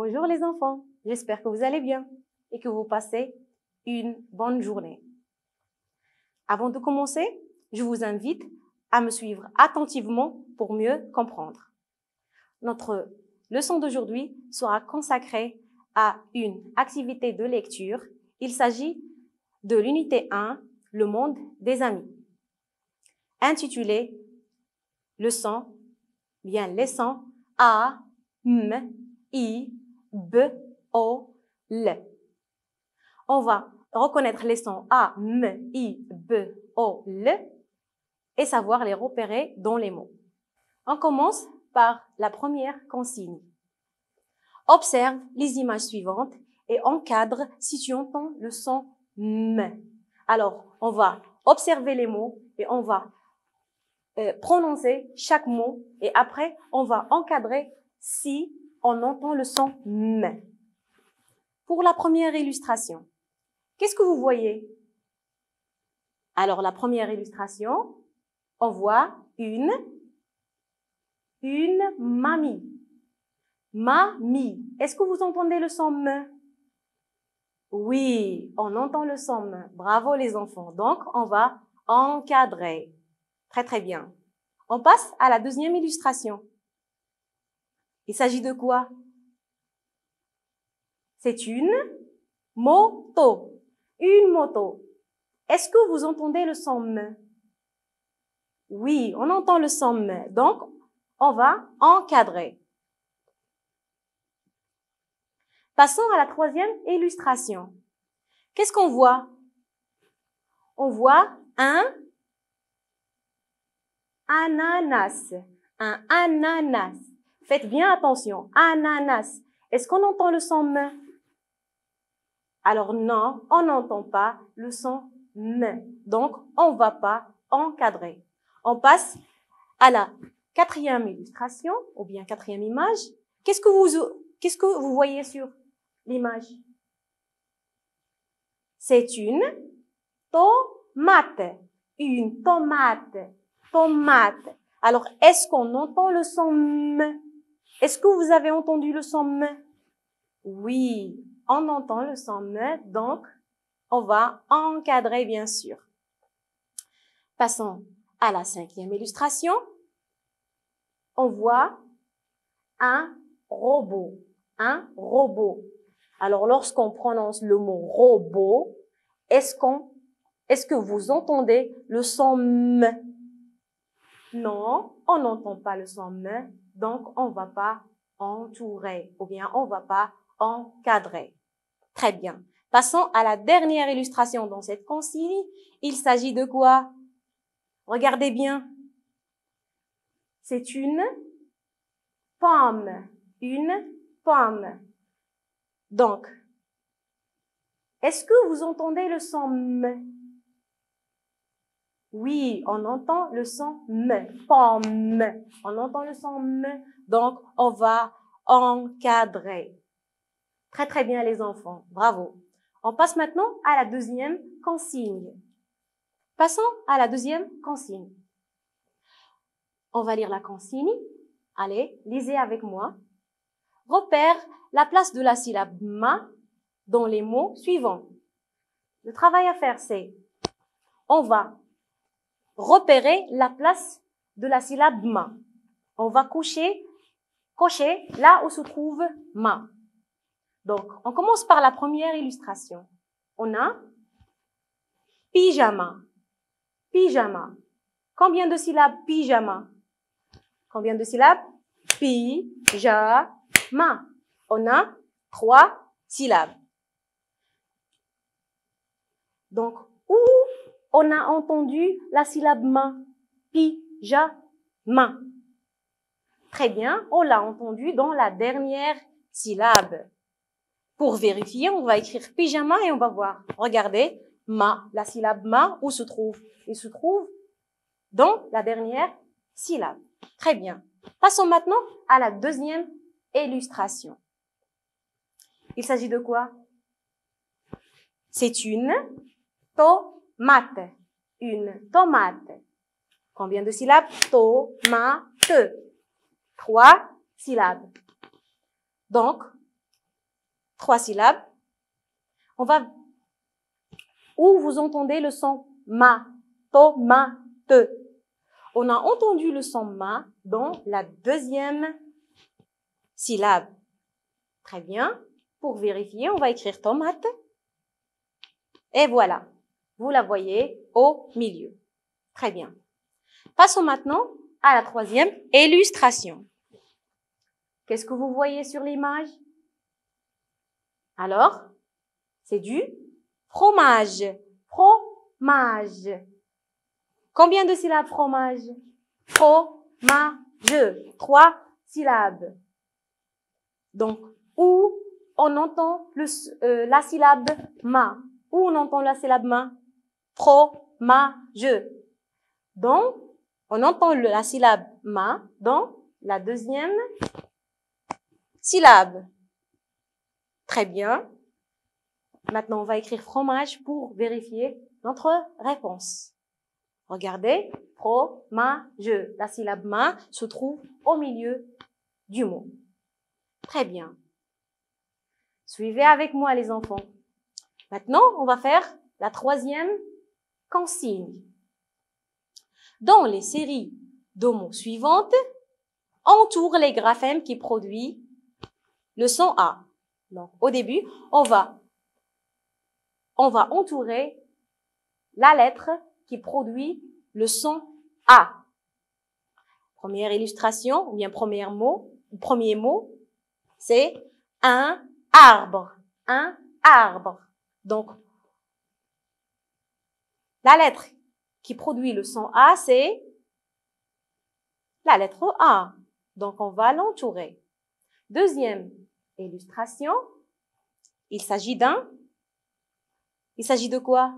Bonjour les enfants, j'espère que vous allez bien et que vous passez une bonne journée. Avant de commencer, je vous invite à me suivre attentivement pour mieux comprendre. Notre leçon d'aujourd'hui sera consacrée à une activité de lecture. Il s'agit de l'unité 1, le monde des amis, intitulée leçon, leçon A, M, I, B, O, L. On va reconnaître les sons A, M, I, B, O, L et savoir les repérer dans les mots. On commence par la première consigne. Observe les images suivantes et encadre si tu entends le son M. Alors, on va observer les mots et on va prononcer chaque mot et après, on va encadrer si on entend le son M. Pour la première illustration, qu'est-ce que vous voyez? Alors, la première illustration, on voit une mamie. Mamie. Est-ce que vous entendez le son M? Oui, on entend le son M. Bravo les enfants. Donc, on va encadrer. Très, très bien. On passe à la deuxième illustration. Il s'agit de quoi? C'est une moto. Une moto. Est-ce que vous entendez le son M? Oui, on entend le son M. Donc, on va encadrer. Passons à la troisième illustration. Qu'est-ce qu'on voit? On voit un ananas. Un ananas. Faites bien attention. Ananas. Est-ce qu'on entend le son M? Alors non, on n'entend pas le son M. Donc, on ne va pas encadrer. On passe à la quatrième illustration, ou bien quatrième image. Qu'est-ce que vous voyez sur l'image? C'est une tomate. Une tomate. Tomate. Alors, est-ce qu'on entend le son M? Est-ce que vous avez entendu le son M? Oui, on entend le son M, donc on va encadrer bien sûr. Passons à la cinquième illustration. On voit un robot. Un robot. Alors, lorsqu'on prononce le mot robot, est-ce que vous entendez le son M? Non, on n'entend pas le son M, donc on ne va pas entourer, ou bien on ne va pas encadrer. Très bien. Passons à la dernière illustration dans cette consigne. Il s'agit de quoi? Regardez bien. C'est une pomme. Une pomme. Donc, est-ce que vous entendez le son M? Oui, on entend le son M. Pomme. On entend le son M. Donc, on va encadrer. Très, très bien, les enfants. Bravo. On passe maintenant à la deuxième consigne. Passons à la deuxième consigne. On va lire la consigne. Allez, lisez avec moi. Repère la place de la syllabe ma dans les mots suivants. Le travail à faire, c'est on va repérer la place de la syllabe ma. On va cocher là où se trouve ma. Donc, on commence par la première illustration. On a pyjama. Pyjama. Combien de syllabes pyjama? Combien de syllabes? Pyjama. On a 3 syllabes. Donc, où on a entendu la syllabe ma? Pyjama. Très bien, on l'a entendu dans la dernière syllabe. Pour vérifier, on va écrire pyjama et on va voir. Regardez, ma, la syllabe ma, où se trouve? Il se trouve dans la dernière syllabe. Très bien. Passons maintenant à la deuxième illustration. Il s'agit de quoi? C'est une tomate. Une tomate. Combien de syllabes? Tomate. 3 syllabes. Donc, 3 syllabes. Où vous entendez le son ma, tomate. On a entendu le son ma dans la deuxième syllabe. Très bien. Pour vérifier, on va écrire tomate. Et voilà. Vous la voyez au milieu. Très bien. Passons maintenant à la troisième illustration. Qu'est-ce que vous voyez sur l'image? Alors, c'est du fromage. Fromage. Combien de syllabes fromage? Fromage. 3 syllabes. Donc, où on entend la syllabe ma? Où on entend la syllabe ma? Fromage. Donc, on entend la syllabe ma dans la deuxième syllabe. Très bien. Maintenant, on va écrire fromage pour vérifier notre réponse. Regardez, fromage. La syllabe ma se trouve au milieu du mot. Très bien. Suivez avec moi les enfants. Maintenant, on va faire la troisième consigne. Dans les séries de mots suivantes, entoure les graphèmes qui produisent le son A. Donc, au début, on va entourer la lettre qui produit le son A. Première illustration, ou bien premier mot, c'est un arbre. Un arbre. Donc, la lettre qui produit le son A, c'est la lettre A. Donc, on va l'entourer. Deuxième illustration, il s'agit de quoi?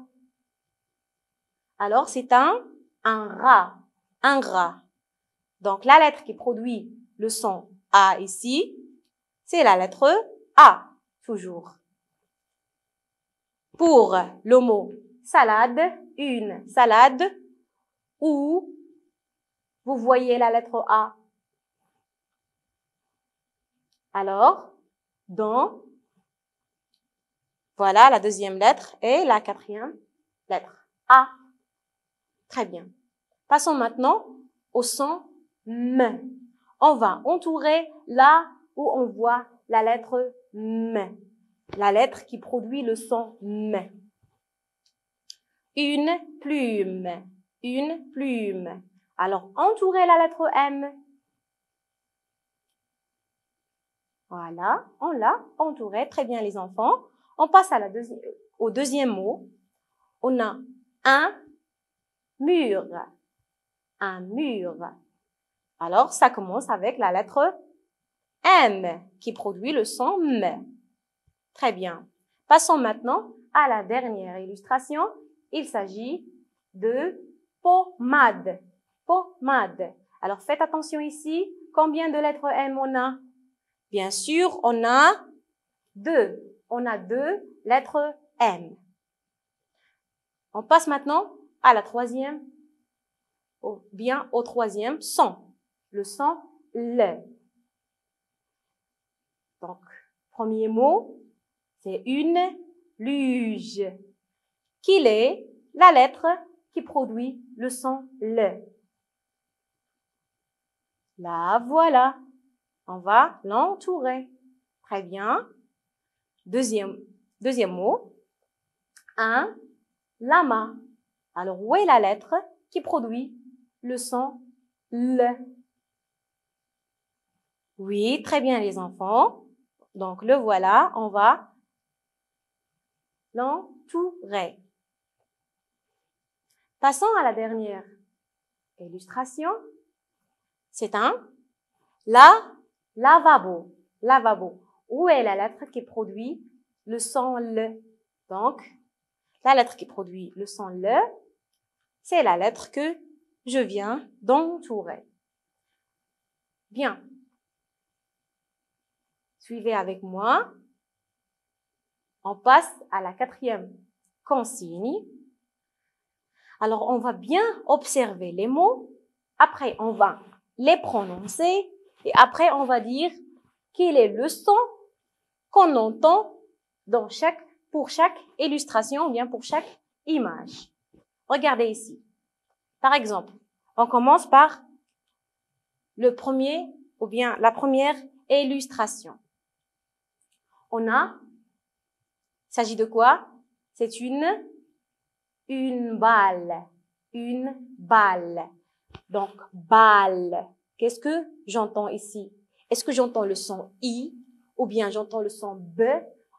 Alors, c'est un rat. Un rat. Donc, la lettre qui produit le son A ici, c'est la lettre A, toujours. Pour le mot salade, une salade, où vous voyez la lettre A. Alors, voilà la deuxième lettre et la quatrième lettre. A. Très bien. Passons maintenant au son M. On va entourer là où on voit la lettre M. La lettre qui produit le son M. Une plume. Une plume. Alors, entourez la lettre M. Voilà, on l'a entouré. Très bien, les enfants. On passe au deuxième mot. On a un mur. Un mur. Alors, ça commence avec la lettre M qui produit le son M. Très bien. Passons maintenant à la dernière illustration. Il s'agit de pommade. Pommade. Alors, faites attention ici. Combien de lettres M on a? Bien sûr, on a 2. On a 2 lettres M. On passe maintenant à la troisième, ou bien au troisième son. Le son le. Donc, premier mot, c'est une luge. Qu'il est la lettre qui produit le son le. La voilà. On va l'entourer. Très bien. Deuxième mot. Un lama. Alors, où est la lettre qui produit le son le? Oui, très bien les enfants. Donc, le voilà. On va l'entourer. Passons à la dernière illustration. C'est un lavabo. Lavabo. Où est la lettre qui produit le son le? Donc, la lettre qui produit le son le, c'est la lettre que je viens d'entourer. Bien. Suivez avec moi. On passe à la quatrième consigne. Alors, on va bien observer les mots. Après, on va les prononcer. Et après, on va dire quel est le son qu'on entend pour chaque illustration ou bien pour chaque image. Regardez ici. Par exemple, on commence par le premier ou bien la première illustration. Il s'agit de quoi? C'est une balle. Une balle. Donc, balle. Qu'est-ce que j'entends ici? Est-ce que j'entends le son I, ou bien j'entends le son B,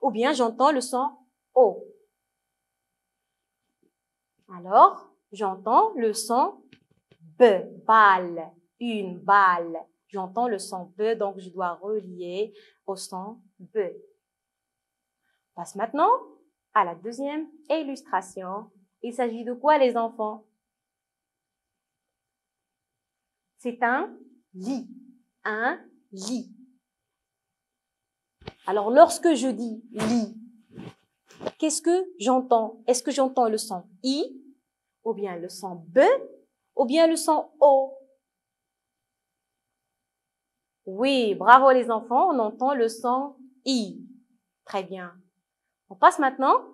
ou bien j'entends le son O? Alors, j'entends le son B, balle, une balle. J'entends le son B, donc je dois relier au son B. On passe maintenant à la deuxième illustration. Il s'agit de quoi, les enfants? C'est un lit. Un lit. Alors, lorsque je dis lit, qu'est-ce que j'entends? Est-ce que j'entends le son I, ou bien le son B, ou bien le son O? Oui, bravo les enfants, on entend le son I. Très bien. On passe maintenant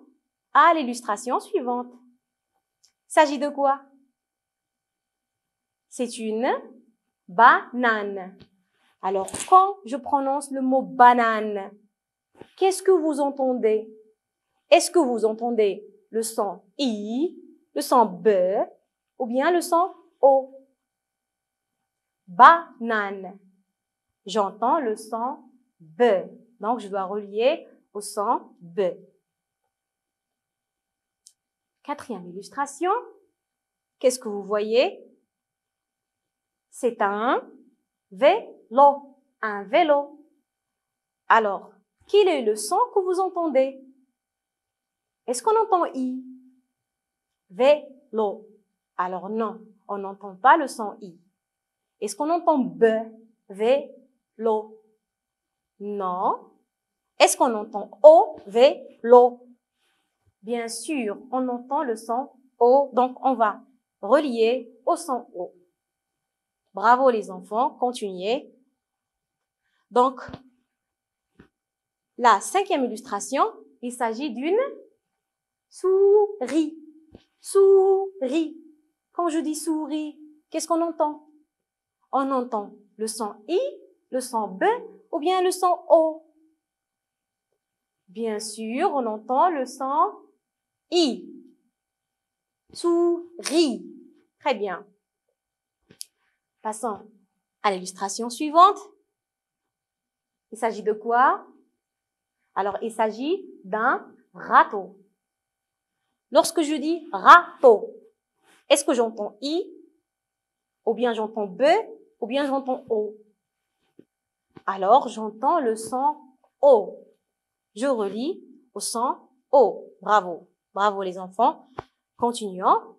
à l'illustration suivante. Il s'agit de quoi? C'est une banane. Alors, quand je prononce le mot banane, qu'est-ce que vous entendez? Est-ce que vous entendez le son I, le son B, ou bien le son O? Banane. J'entends le son B. Donc, je dois relier au son B. Quatrième illustration. Qu'est-ce que vous voyez? C'est un vélo. Un vélo. Alors, quel est le son que vous entendez? Est-ce qu'on entend I? Vélo. Alors non, on n'entend pas le son I. Est-ce qu'on entend B? Vélo. Non. Est-ce qu'on entend O? Vélo. Bien sûr, on entend le son O, donc on va relier au son O. Bravo les enfants, continuez. Donc, la cinquième illustration, il s'agit d'une souris. Souris. Quand je dis souris, qu'est-ce qu'on entend? On entend le son I, le son B ou bien le son O. Bien sûr, on entend le son I. Souris. Très bien. Passons à l'illustration suivante. Il s'agit de quoi? Alors, il s'agit d'un râteau. Lorsque je dis râteau, est-ce que j'entends I, ou bien j'entends B, ou bien j'entends O? Alors, j'entends le son O. Je relis au son O. Bravo. Bravo les enfants. Continuons.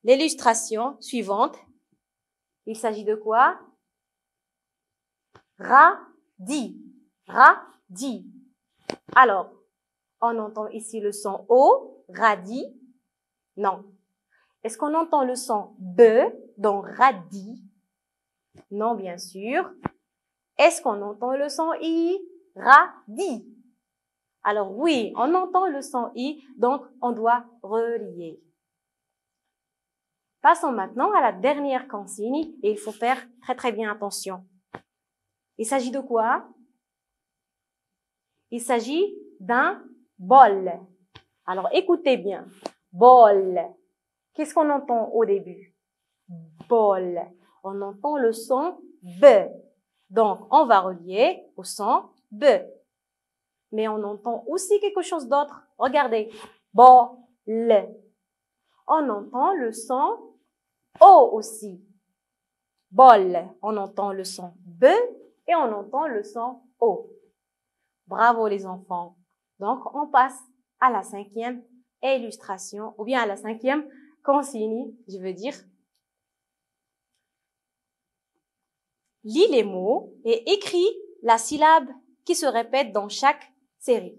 L'illustration suivante. Il s'agit de quoi? Radis. Radis. Alors, on entend ici le son O, radis. Non. Est-ce qu'on entend le son B dans radis? Non, bien sûr. Est-ce qu'on entend le son I? Radis. Alors oui, on entend le son I, donc on doit relier. Passons maintenant à la dernière consigne et il faut faire très très bien attention. Il s'agit de quoi? Il s'agit d'un bol. Alors écoutez bien. Bol. Qu'est-ce qu'on entend au début? Bol. On entend le son B. Donc on va relier au son B. Mais on entend aussi quelque chose d'autre. Regardez. Bol. On entend le son O aussi. Bol. On entend le son B et on entend le son O. Bravo les enfants. Donc, on passe à la cinquième illustration, ou bien à la cinquième consigne, je veux dire. Lis les mots et écris la syllabe qui se répète dans chaque série.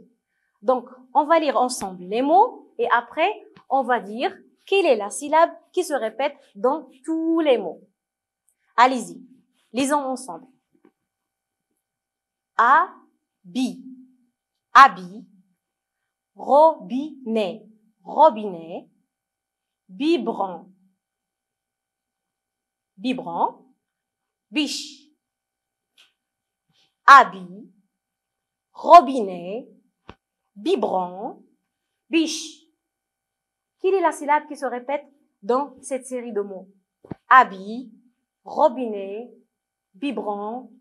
Donc, on va lire ensemble les mots et après, on va dire quelle est la syllabe qui se répète dans tous les mots. Allez-y, lisons ensemble. A, bi. habit, robinet, robinet, biberon, biberon, biche, habit, robinet, biberon, biche. Quelle est la syllabe qui se répète dans cette série de mots? Habit, robinet, biberon,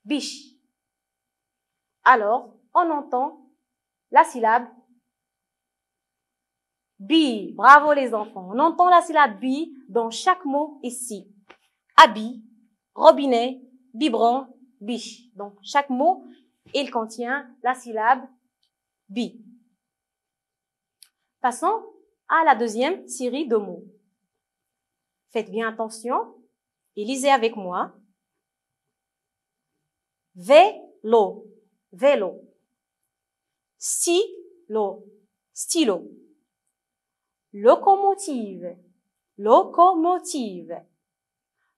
biche. Alors, on entend la syllabe bi. Bravo les enfants. On entend la syllabe bi dans chaque mot ici. Habit, robinet, biberon, biche. Donc, chaque mot, il contient la syllabe bi. Passons à la deuxième série de mots. Faites bien attention et lisez avec moi. Vélo, vélo. Stylo, stylo. Locomotive, locomotive.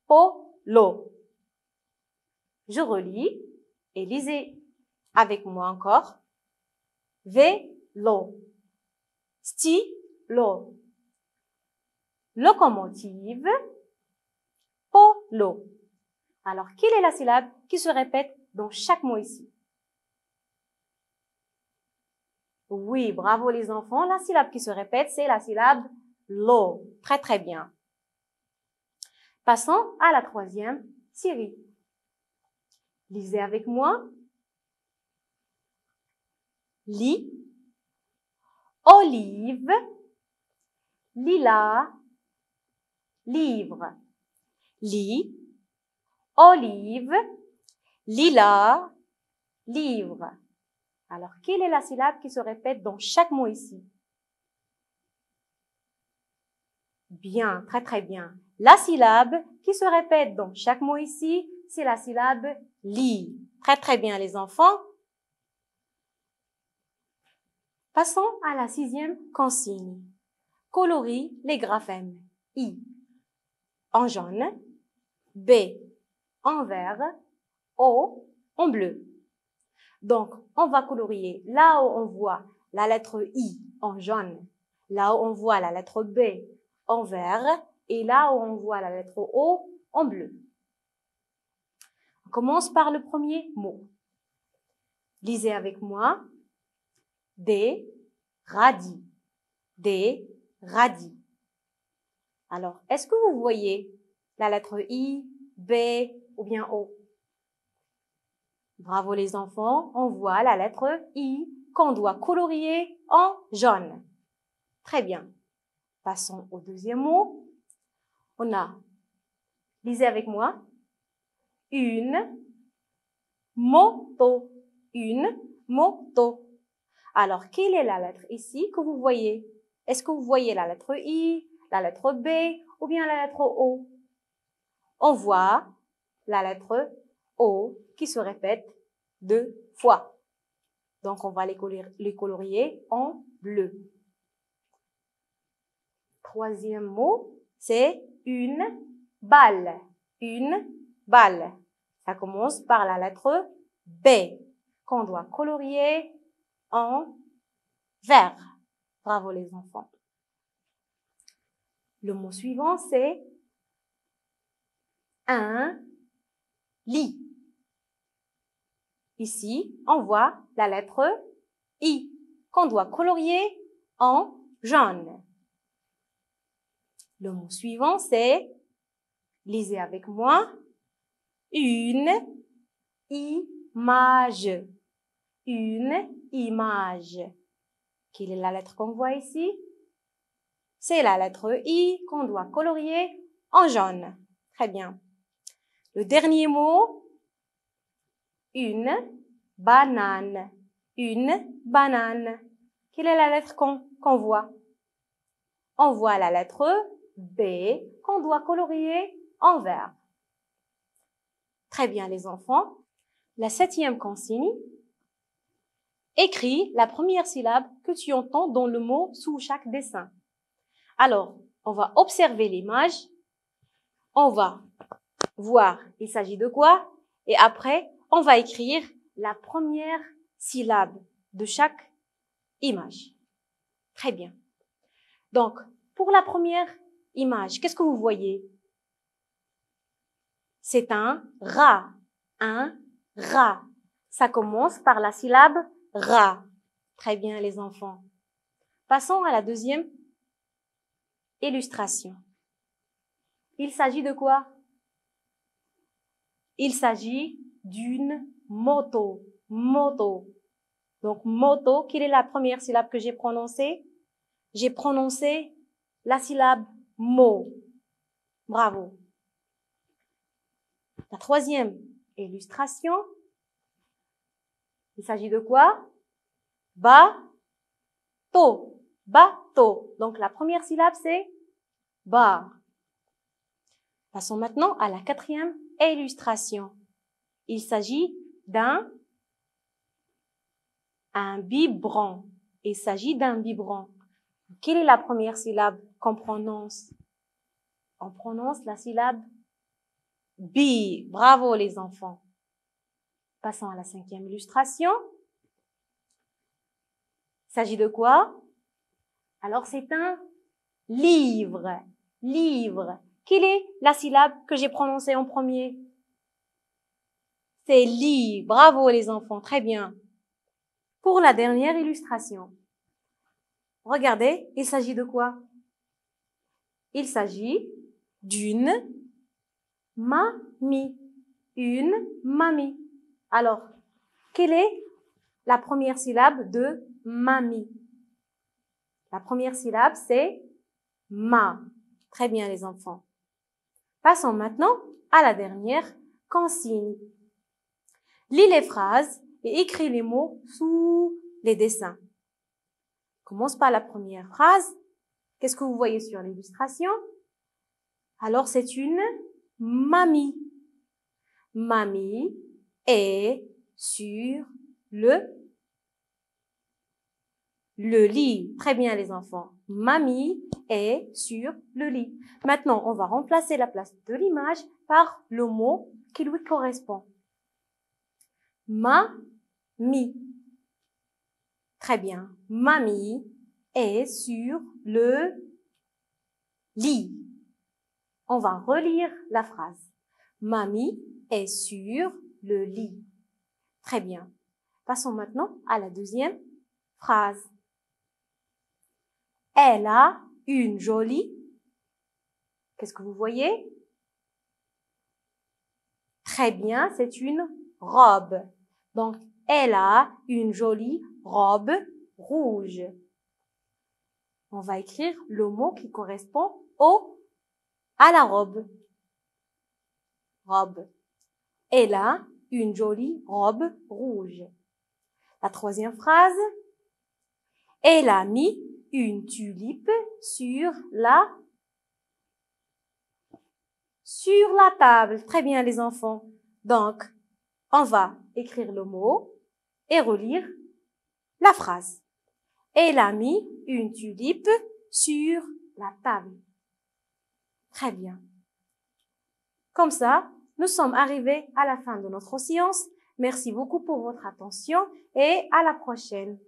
Polo. Je relis et lisez avec moi encore. Vélo, stylo, locomotive, polo. Alors, quelle est la syllabe qui se répète dans chaque mot ici? Oui, bravo les enfants. La syllabe qui se répète, c'est la syllabe lo. Très, très bien. Passons à la troisième série. Lisez avec moi. Lit, olive, lilas, livre. Lit, olive, lilas, livre. Alors, quelle est la syllabe qui se répète dans chaque mot ici? Bien, très très bien. La syllabe qui se répète dans chaque mot ici, c'est la syllabe li. Très très bien les enfants. Passons à la sixième consigne. Colorie les graphèmes. I en jaune, B en vert, O en bleu. Donc, on va colorier là où on voit la lettre I en jaune, là où on voit la lettre B en vert et là où on voit la lettre O en bleu. On commence par le premier mot. Lisez avec moi. Des radis. Des radis. Alors, est-ce que vous voyez la lettre I, B ou bien O? Bravo les enfants, on voit la lettre I qu'on doit colorier en jaune. Très bien. Passons au deuxième mot. On a, lisez avec moi, une moto. Une moto. Alors, quelle est la lettre ici que vous voyez? Est-ce que vous voyez la lettre I, la lettre B ou bien la lettre O? On voit la lettre O qui se répète 2 fois. Donc, on va les colorier en bleu. Troisième mot, c'est une balle. Une balle. Ça commence par la lettre B qu'on doit colorier en vert. Bravo les enfants. Le mot suivant, c'est un lit. Ici, on voit la lettre I qu'on doit colorier en jaune. Le mot suivant, c'est, lisez avec moi, une image. Une image. Quelle est la lettre qu'on voit ici? C'est la lettre I qu'on doit colorier en jaune. Très bien. Le dernier mot, une banane. Une banane. Quelle est la lettre qu'on voit? On voit la lettre B qu'on doit colorier en vert. Très bien les enfants. La septième consigne. Écris la première syllabe que tu entends dans le mot sous chaque dessin. Alors, on va observer l'image. On va voir il s'agit de quoi. Et après, on va écrire la première syllabe de chaque image. Très bien. Donc, pour la première image, qu'est-ce que vous voyez? C'est un rat. Un rat. Ça commence par la syllabe ra. Très bien, les enfants. Passons à la deuxième illustration. Il s'agit de quoi? Il s'agit d'une moto. Moto. Donc, moto, quelle est la première syllabe que j'ai prononcée? J'ai prononcé la syllabe mo. Bravo. La troisième illustration. Il s'agit de quoi? Bateau. Bateau. Donc, la première syllabe, c'est ba. Passons maintenant à la quatrième illustration. Il s'agit d'un biberon. Il s'agit d'un biberon. Quelle est la première syllabe qu'on prononce? On prononce la syllabe bi. Bravo les enfants. Passons à la cinquième illustration. Il s'agit de quoi? Alors c'est un livre. Livre. Quelle est la syllabe que j'ai prononcée en premier? C'est li. Bravo les enfants. Très bien. Pour la dernière illustration. Regardez, il s'agit de quoi? Il s'agit d'une mamie. Une mamie. Alors, quelle est la première syllabe de mamie? La première syllabe, c'est ma. Très bien, les enfants. Passons maintenant à la dernière consigne. Lis les phrases et écris les mots sous les dessins. Commence par la première phrase. Qu'est-ce que vous voyez sur l'illustration? Alors, c'est une mamie. Mamie est sur le lit. Très bien, les enfants. Mamie est sur le lit. Maintenant, on va remplacer la place de l'image par le mot qui lui correspond. Mamie. Très bien. Mamie est sur le lit. On va relire la phrase. Mamie est sur le lit. Très bien. Passons maintenant à la deuxième phrase. Elle a une jolie... Qu'est-ce que vous voyez? Très bien, c'est une robe. Donc, elle a une jolie robe rouge. On va écrire le mot qui correspond à la robe. Robe. Elle a une jolie robe rouge. La troisième phrase. Elle a mis une tulipe sur la table. Très bien, les enfants. Donc, on va écrire le mot et relire la phrase. Elle a mis une tulipe sur la table. Très bien. Comme ça, nous sommes arrivés à la fin de notre séance. Merci beaucoup pour votre attention et à la prochaine.